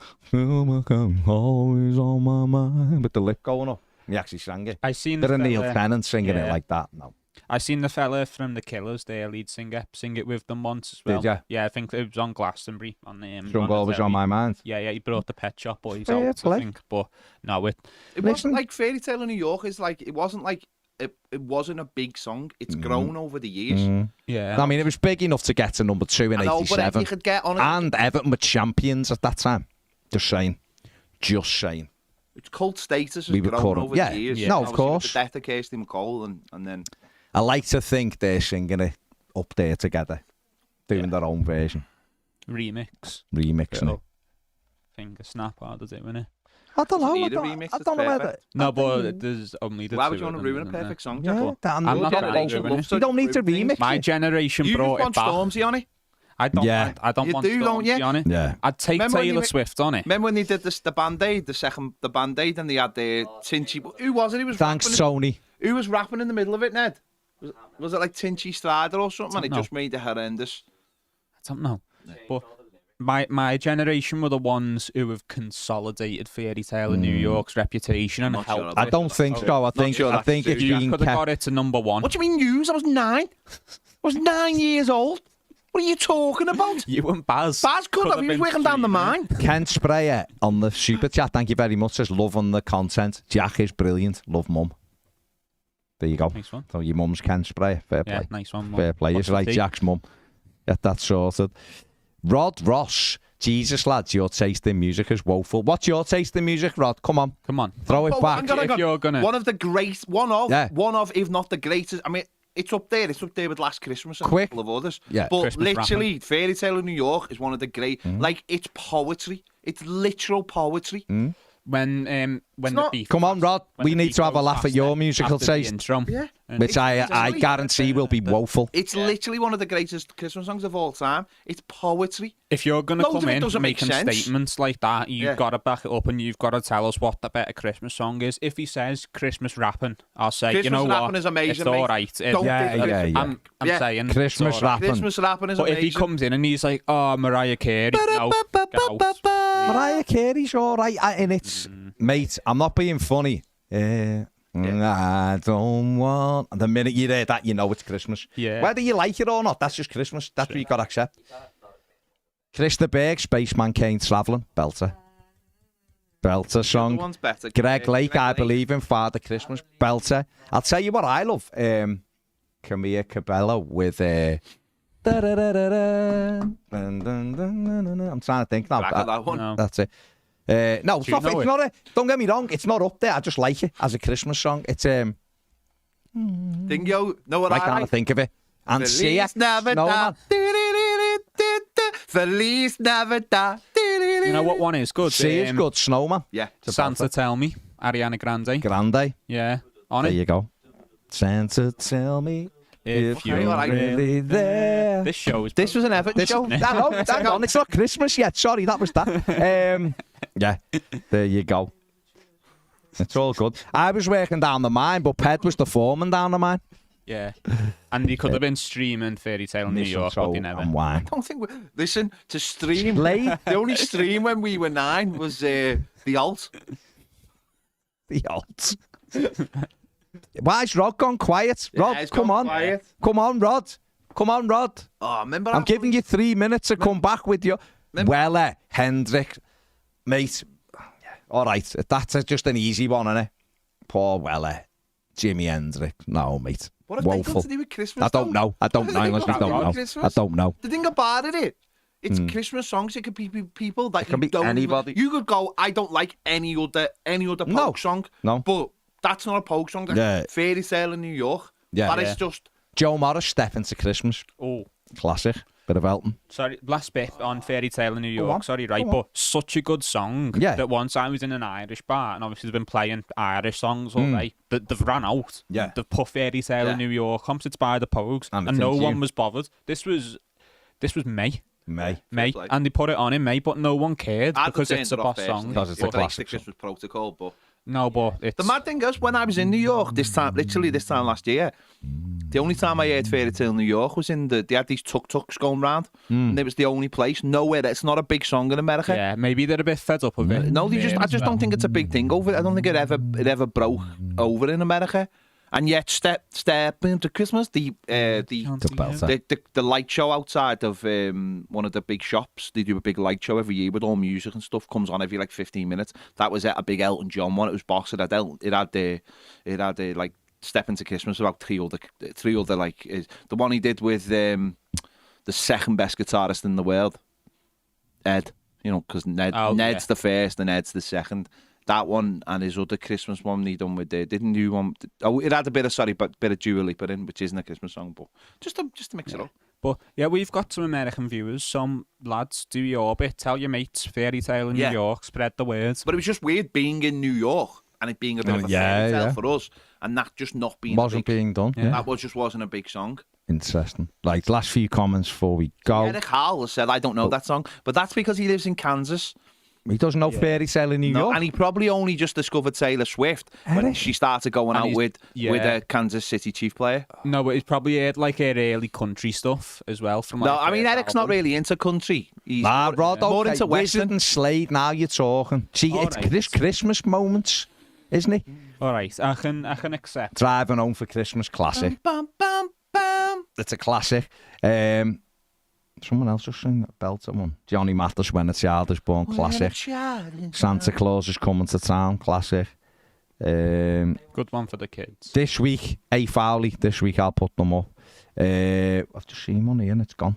always on my mind, with the lip going up. He actually sang it. I seen the Neil Tennant singing it like that. No. I seen the fella from the Killers, their lead singer, sing it with them once as well. Did you? Yeah, I think it was on Glastonbury. Sung always on my mind. Yeah, he brought the Pet Shop Boys out, I think. But no, it wasn't like Fairy Tale in New York. It wasn't like it wasn't a big song. It's grown over the years. Yeah. I mean, it was big enough to get to number 2 in 87. But you could get on it. And Everton were champions at that time. Just saying. Its cult status has grown over the years. Yeah. No, of course. With the death of Kirsty MacColl and then. I like to think they're singing it up there together, doing their own version. Remixing it. Finger snap, how does it, innit? I don't know. I don't know whether. No, but there's only the Why two. would you want to ruin a perfect song, Jack? Yeah, I'm not going to ruin it. You don't need to remix it. My generation brought it back. Stormzy on it. I don't want Stormzy on it. Yeah. I'd take Taylor Swift on it. Remember when they did the Band-Aid, the Band-Aid, and they had the Tinchy. Who was it? He was. Thanks, Tony. Who was rapping in the middle of it, Ned? Was it like Tinchy Strider or something? And it just made it horrendous. I don't know. But my generation were the ones who have consolidated Fairy Tale in New York's reputation and helped. I don't think so. I think if you could have got it to number 1. What do you mean news? I was 9. I was 9 years old. What are you talking about? You and Baz. Baz could have. He was working down the mine. Ken Sprayer on the super chat. Thank you very much. Says love on the content. Jack is brilliant. Love mum. There you go. Nice one. So your mum's Ken Sprayer. Fair play. Yeah, nice one. Mum. Fair play. It's right, Jack's mum. Get that sorted. Rod Ross. Jesus, lads, your taste in music is woeful. What's your taste in music, Rod? Come on. Throw it back. If you're gonna. One of, if not the greatest. I mean, it's up there. It's up there with Last Christmas and a couple of others. Yeah. But Christmas literally, rapping. Fairy Tale in New York is one of the great. Like, it's poetry. It's literal poetry. When the beef. Come on, Rod. We need to have a laugh at your musical taste. Yeah. Which I guarantee will be woeful. It's literally one of the greatest Christmas songs of all time. It's poetry. If you're going to come in making statements like that, you've got to back it up and you've got to tell us what the better Christmas song is. If he says Christmas rapping, I'll say, Christmas you know what, rapping is amazing, it's all right. Yeah. I'm saying Christmas rapping. Christmas rapping is amazing. But if he comes in and he's like, oh, Mariah Carey, no, Mariah Carey's all right, and it's mate. I'm not being funny. I don't want. The minute you hear that, you know it's Christmas. Yeah. Whether you like it or not, that's just Christmas. That's what you got to accept. Krista Berg, Spaceman Kane Travelling, belter song. Better. Greg Lake, I Believe in Father Christmas, belter. I'll tell you what I love. Camilla Cabello with I'm trying to think now. That one. No. That's it. No, it's not. Don't get me wrong. It's not up there. I just like it as a Christmas song. It's Dingo, know what I can't think of it. And Feliz Navidad. Feliz Navidad. You know what one is good? Sia is good. Snowman. Yeah. Santa Tell Me, Ariana Grande. Grande. Yeah, on There it. you go. Santa, tell me if you're really there. This show is. This was an Everton show. Hang on, it's not Christmas yet. Sorry, that was that. Yeah, there you go. It's all good. I was working down the mine, but Ped was the foreman down the mine. Yeah, and he could have been streaming Fairy Tale in New York, but he never. I don't think. Listen, to stream. The only stream when we were 9 was the alt. The alt. Why is Rod gone quiet? Rod, come on. Quiet. Come on, Rod. Come on, Rod. Oh, remember I'm giving you 3 minutes to come back with your... Weller, Hendrick, mate. All right, that's just an easy one, isn't it? Poor Weller, Jimi Hendrick. No, mate. What have they got to do with Christmas? I don't know. I don't know. The thing about it's Christmas songs. It could be people that it can be anybody. You could go, I don't like any other folk song. No. But that's not a folk song. That's Fairy Tale in New York. Yeah. That is just... Joe Morris, Step Into Christmas. Oh. Classic. Bit of Elton. Sorry, last bit on Fairy Tale in New York. Sorry, right, but such a good song that once I was in an Irish bar, and obviously they've been playing Irish songs all day. They've ran out. Yeah. They've put Fairy Tale in New York, Comforted by the Pogues, and no one was bothered. This was May. And they put it on in May, but no one cared because it's a boss song. Because it's a classic Christmas protocol, but... No, but it's... The mad thing is, when I was in New York this time last year, the only time I heard Fairy Tale in New York was they had these tuk-tuks going round, and it was the only place, nowhere, it's not a big song in America. Yeah, maybe they're a bit fed up of it. No, I just don't think it's a big thing over. I don't think it ever broke over in America. And yet, step into Christmas, the light show outside of one of the big shops. They do a big light show every year with all music and stuff. Comes on every 15 minutes. That was a big Elton John one. It was boss. It had like Step Into Christmas about three other the one he did with the second best guitarist in the world, Ed. You know, because Ned's the first and Ed's the second. That one and his other Christmas one he done with didn't do one. Oh, it had a bit of Dua Lipa in, which isn't a Christmas song, but just to mix it up. But yeah, we've got some American viewers. Some lads, do your bit, tell your mates, Fairy Tale in New York, spread the words. But it was just weird being in New York and it being a bit of a fairy tale for us, and that just not being being done. Yeah. That wasn't a big song. Interesting. Like last few comments before we go. Eric Hall said, "I don't know that song," but that's because he lives in Kansas. He doesn't know Fairy Tale in New York. And he probably only just discovered Taylor Swift when she started going out with a Kansas City Chief player. No, but he's probably heard like her early country stuff as well. From no, I mean Eric's not really into country. He's more into Western and Slade. Now you're talking. See, it's Christmas moments, isn't it? All right, I can accept. Driving Home for Christmas, classic. Bum, bum, bum. It's a classic. Someone else just sang that belter one. Johnny Mathis, When a Child is Born, classic. Santa Claus is Coming to Town, classic. Good one for the kids. This week, A. Fowley. This week I'll put them up. I've just seen one here and it's gone.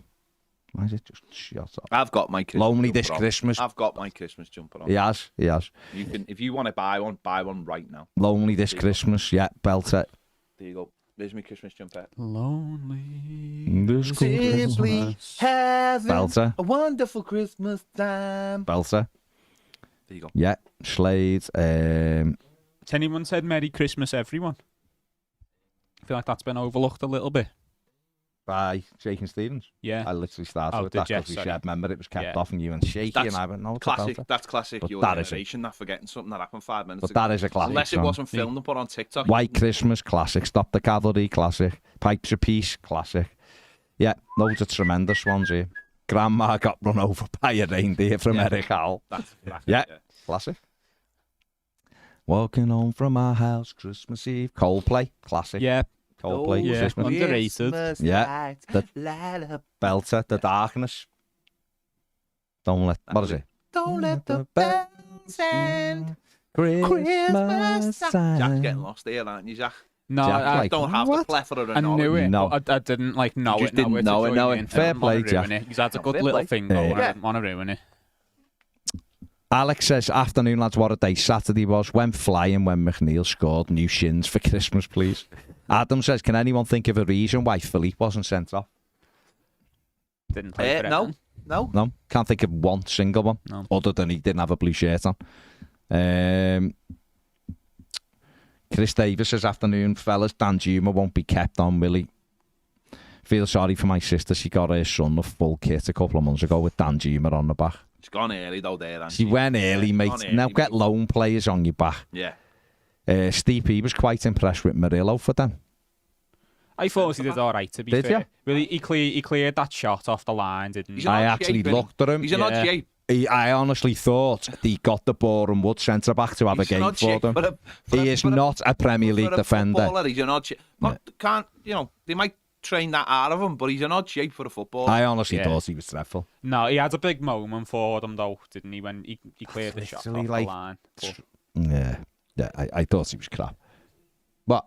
Why is it just shut up? I've got my Christmas Lonely This Christmas. I've got my Christmas jumper on. He has. You can, if you want to buy one right now. Lonely This Christmas, belter. There you go. There's my Christmas jumper. Lonely this Christmas. Having belter. A wonderful Christmas time. Belter. There you go. Yeah, Slade. Has anyone said Merry Christmas, everyone? I feel like that's been overlooked a little bit. By Jake and Stevens? Yeah. I literally started with that because we shared. Remember, it was kept off and you and Shaky and I went, no, it's classic. That's classic. But your that generation, not forgetting something that happened 5 minutes but ago. That is a classic. Unless it wasn't filmed and put on TikTok. White Christmas, classic. Stop the Cavalry, classic. Pipes of Peace, classic. Yeah, loads of tremendous ones here. Grandma got run over by a reindeer from Eric Howell. That's classic, Yeah. Classic. Walking home from our house, Christmas Eve. Coldplay, classic. Yeah. Coldplay, yeah. Christmas. Underrated. Yeah. The belter, The Darkness. Don't let. What is it? Don't let the bells end. Christmas time. Jack's getting lost here, aren't you, Jack? No, Jack, I, like, Don't have the what? plethora of I knowledge. knew it. No. But I didn't like know You it. just didn't know it, join no. in. Fair I didn't wanna play, ruin it. He's had a good Fair little play. thing going. Yeah. I didn't want to ruin it. Alex says, afternoon, lads, what a day Saturday was. Went flying when McNeil scored. New shins for Christmas, please. Adam says, can anyone think of a reason why Philippe wasn't sent off? Didn't play for No, Everton. no. No, can't think of one single one. No. Other than he didn't have a blue shirt on. Chris Davis says, afternoon, fellas. Dan Juma won't be kept on, will he? Feel sorry for my sister. She got her son a full kit a couple of months ago with Dan Juma on the back. She's gone early, though, there. hasn't She went early, mate. gone early, Now get mate. lone players on your back. Yeah. Steve P was quite impressed with Murillo for them. I thought he did all right, to be Did fair. ya? Well, he cleared that shot off the line, didn't He's he? an I odd actually shape, isn't he? looked at him. He's an odd Yeah. shape. I honestly thought he got the Boreham Wood centre back to have He's a an game odd for shape, them. but He is not a Premier League for a defender. footballer, he's an odd shape. Can't, they might train that out of him, but he's an odd shape for a footballer. I honestly Yeah. thought he was dreadful. No, he had a big moment for them, though, didn't he, when he cleared the shot off Literally, the like, line. But Yeah, I thought he was crap. But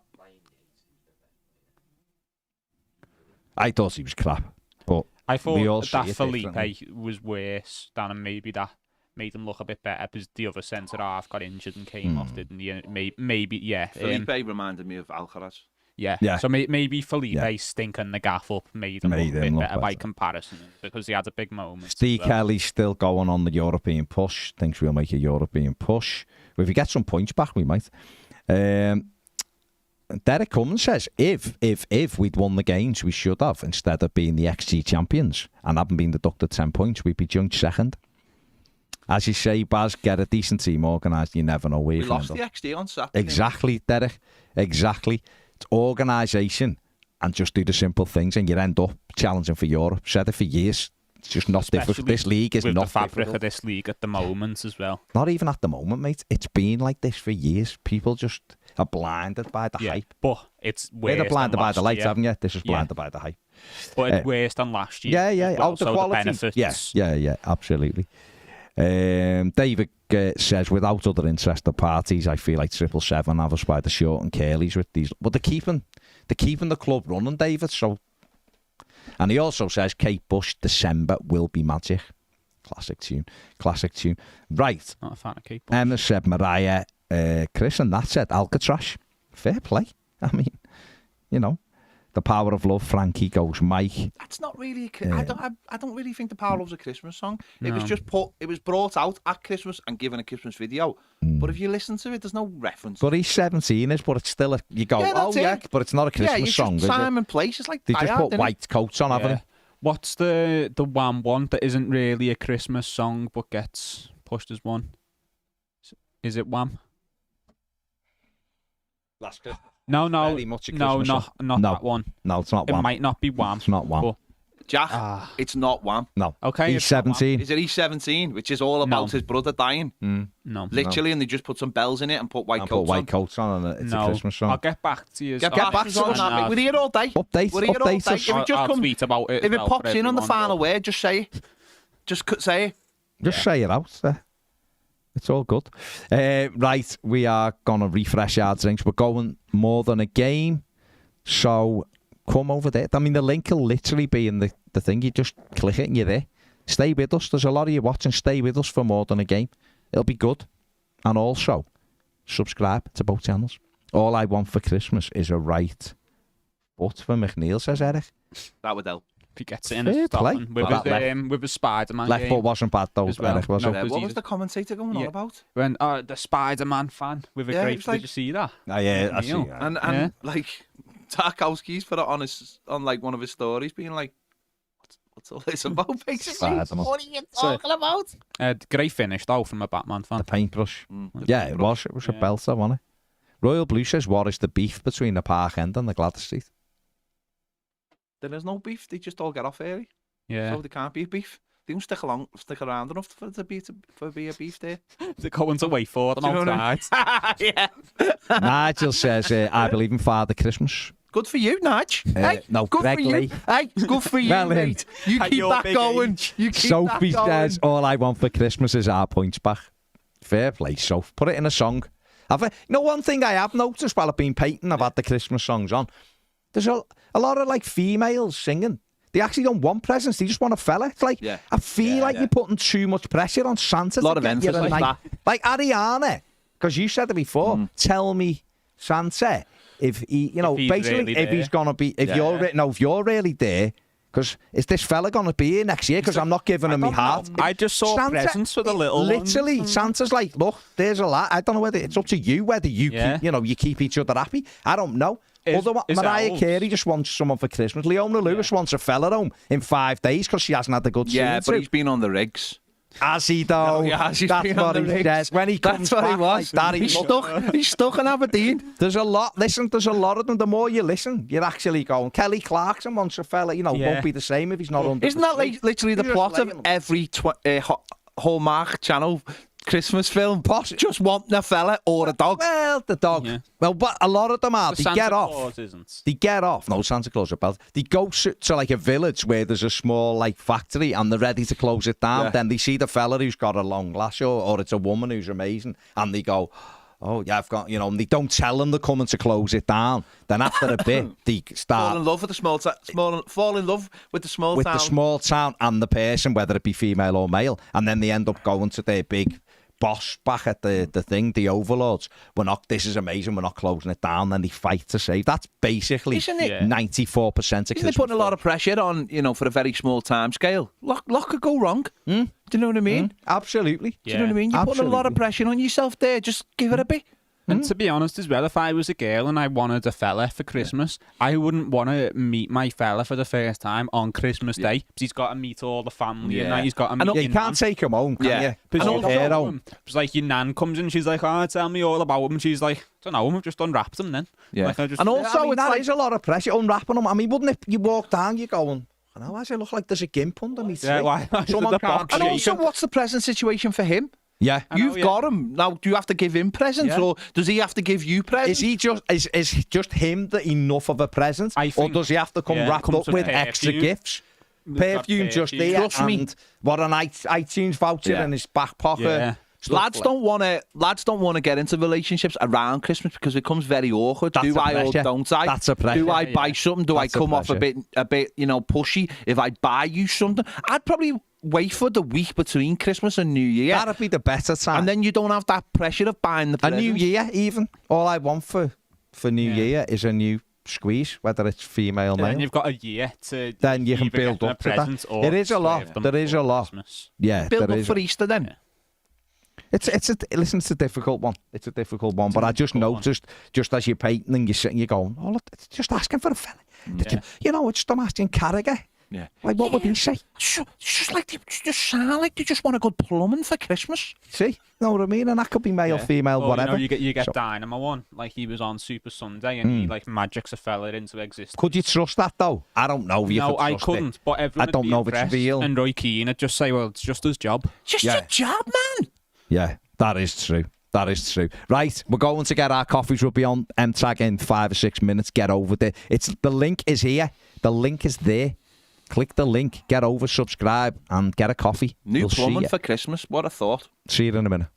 I thought he was crap. But I we all thought see that it Felipe differently. was worse than, and maybe that made him look a bit better because the other centre half got injured and came off, didn't he? And maybe, yeah. Felipe reminded me of Alcaraz. Yeah. So maybe Felipe Yeah. stinking the gaff up made him look a Made bit him look better by better. comparison because he had a big moment. Steve as well. Kelly's still going on the European push. Thinks we'll make a European push. If we get some points back, we might. Derek Cummins says, if we'd won the games we should have, instead of being the XG champions and having been deducted 10 points, we'd be joint second. As you say, Baz, get a decent team organised. You never know where We you're going lost to the XD on Saturday. Exactly, Derek. Exactly. It's organisation and just do the simple things and you end up challenging for Europe. Said it for years. It's just not difficult. Especially This league is with not the fabric difficult. of this league at the moment as well. Not even at the moment, mate. It's been like this for years. People just are blinded by the hype. But it's worse They're than blinded by last the lights, year. haven't you? This is Yeah. blinded by the hype. But it's worse than last year. Yeah, yeah. as well, Oh, the so quality. benefits. Yeah, absolutely. David says, without other interested parties, I feel like 777 have us by the short and curlies with these. But they're keeping the club running, David. So, and he also says, Kate Bush, December will be magic. Classic tune. Right. Not a fan of Kate. Emma said Mariah, Chris, and that said Alcatraz. Fair play. I mean, the power of love. Frankie goes Mike. That's not really. I don't really think the Power Love's a Christmas song. It was No. just it was brought out at Christmas and given a Christmas video. But if you listen to it, there's no reference. But he's 17, but it's still you go, Yeah, that's it. but it's not a Christmas it's song, just is it? time and place. It's like They just Die put Hard, innit? white coats on, haven't Yeah. they? What's the Wham one that isn't really a Christmas song but gets pushed as one? Is it Wham? Last Christmas. No, Very much a no, Christmas not song. not No. that one. No, it's not It Wham. might not be Wham. It's not Wham. But, Jack, ah, it's not Wham. No. okay, He's it's not Wham. 17. Is it he's 17, which is all about No. his brother dying? No, Literally, and they just put some bells in it and put white And coats put white on. coats on, and it's no. a Christmas I'll song. get back to you. Get back to us on that, mate. We're here all day. Update, We're here all day. update us. If it just I'll comes, tweet about it. if as it well pops for in on the everyone, final but- word, just say it. Just say it. Just say it out. It's all good. Right, we are going to refresh our drinks. We're going more than a game. So come over there. I mean, the link will literally be in the thing. You just click it and you're there. Stay with us. There's a lot of you watching. Stay with us for more than a game. It'll be good. And also, subscribe to both channels. All I want for Christmas is a right butt for McNeil, says Eric. That would help. If he gets it in Fair a play. Scotland with Well, his Spider-Man Left game. foot wasn't bad though, as well. Eric, was No, it? because What he's- was the commentator going on Yeah. about? When the Spider-Man fan with a Yeah, it great. was Did like- you see that? Oh, yeah, I see. Neil. Yeah. And Yeah. like Tarkowski's put it on like one of his stories, being like, "What's all this about?" Basically, Spider-Man. what are you talking about? Great finish though from a Batman fan. The paintbrush. Mm. Yeah, it was. It was a Yeah. belter, wasn't it? Royal Blue says, what is the beef between the Park End and the Gladys Street? Then there's no beef. They just all get off early. Yeah. So they can't be beef. They don't stick around enough for be a beef there. They're going to wait for them Do you know what I outside. Yeah. Nigel says, I believe in Father Christmas. Good for you, Nige. Hey, no, good Greg for you. Lee. Hey, good for you, Well, mate. You at keep your that big going. age. You keep Sophie that going. says, all I want for Christmas is our points back. Fair play, Soph. Put it in a song. One thing I have noticed while I've been painting, I've had the Christmas songs on. There's a lot of like females singing. They actually don't want presents. They just want a fella. It's like, I feel like you're putting too much pressure on Santa. A lot of emphasis like that. Like Ariana, because you said it before, tell me, Santa, if he, basically, really if he's going to be, if you're really there, because is this fella going to be here next year? Because I'm not giving him my heart. I just saw presents for the little Literally, ones. Santa's like, look, there's a lot. I don't know whether it's up to you whether you keep, you keep each other happy. I don't know. Mariah Carey just wants someone for Christmas. Leona Lewis wants a fella home in 5 days because she hasn't had a good season. Yeah, but he's been on the rigs. Has he though? That's what he says. When he comes back, he was. Like that, He's stuck in Aberdeen. There's a lot. Listen, there's a lot of them. The more you listen, you're actually going. Kelly Clarkson wants a fella. Won't be the same if he's not under. Isn't that like literally the plot of every Hallmark Channel Christmas film? Just wanting a fella or a dog. Well, the dog. Yeah. Well, but a lot of them are. They get off. Claus isn't. They get off. No, Santa Claus are bad. They go to like a village where there's a small like factory and they're ready to close it down. Yeah. Then they see the fella who's got a long lash or it's a woman who's amazing, and they go, oh yeah, I've got, and they don't tell them they're coming to close it down. Then after a bit, they start fall in love with the small town and the person, whether it be female or male, and then they end up going to their big boss back at the thing, the overlords. This is amazing, we're not closing it down. Then they fight to save. That's basically 94% of Christmas. Isn't they putting a lot of pressure on, for a very small time scale? Lot could go wrong. Do you know what I mean? Absolutely. Do you know what I mean? You're putting a lot of pressure on yourself there. Just give it a bit. And to be honest as well, if I was a girl and I wanted a fella for Christmas, I wouldn't want to meet my fella for the first time on Christmas Day. Because he's got to meet all the family and he's got to meet you can't take him home, can you? Because it's like your nan comes in, she's like, tell me all about him. And she's like, I don't know, I've just unwrapped him then. Yeah. Like, and also, that is a lot of pressure, unwrapping them. I mean, wouldn't it, you walk down, you're going, why does it look like there's a gimp underneath? Yeah, why? And also, what's the present situation for him? Yeah, you've got him now. Do you have to give him presents, or does he have to give you presents? Is he just him enough of a present, or does he have to come wrapped up with extra gifts? Perfume just there, and what an iTunes voucher in his back pocket. Yeah. Lads don't want to get into relationships around Christmas because it becomes very awkward. Do I or don't I? That's a pressure. Do I buy something? Do I come off a bit pushy if I buy you something? I'd probably wait for the week between Christmas and New Year. That'd be the better time. And then you don't have that pressure of buying the presents. A New Year, even. All I want for New Year is a new squeeze, whether it's female or male. And you've got a year to. Then you can build up to that. It is a lot. There is a lot. Yeah, build up for Easter then. Yeah. It's a difficult one. It's a difficult one. But I just noticed, just as you're painting and you're sitting, you're going, oh, look, it's just asking for a fella. It's just asking Carragher. Yeah. Like, what would he say? It's just like they just sound like they just want a good plumbing for Christmas. See? Know what I mean? And that could be male, female, whatever. You get Dynamo one. Like, he was on Super Sunday and he magics a fella into existence. Could you trust that though? I don't know if you could trust I couldn't. It. But everyone I don't know if it's real. And Roy Keane would just say, well, it's just his job. Just your job, man. Yeah, that is true. That is true. Right, we're going to get our coffees. We'll be on M-Tag in 5 or 6 minutes. Get over there. The link is here. The link is there. Click the link, get over, subscribe, and get a coffee. New plumbing for Christmas. What a thought. See you in a minute.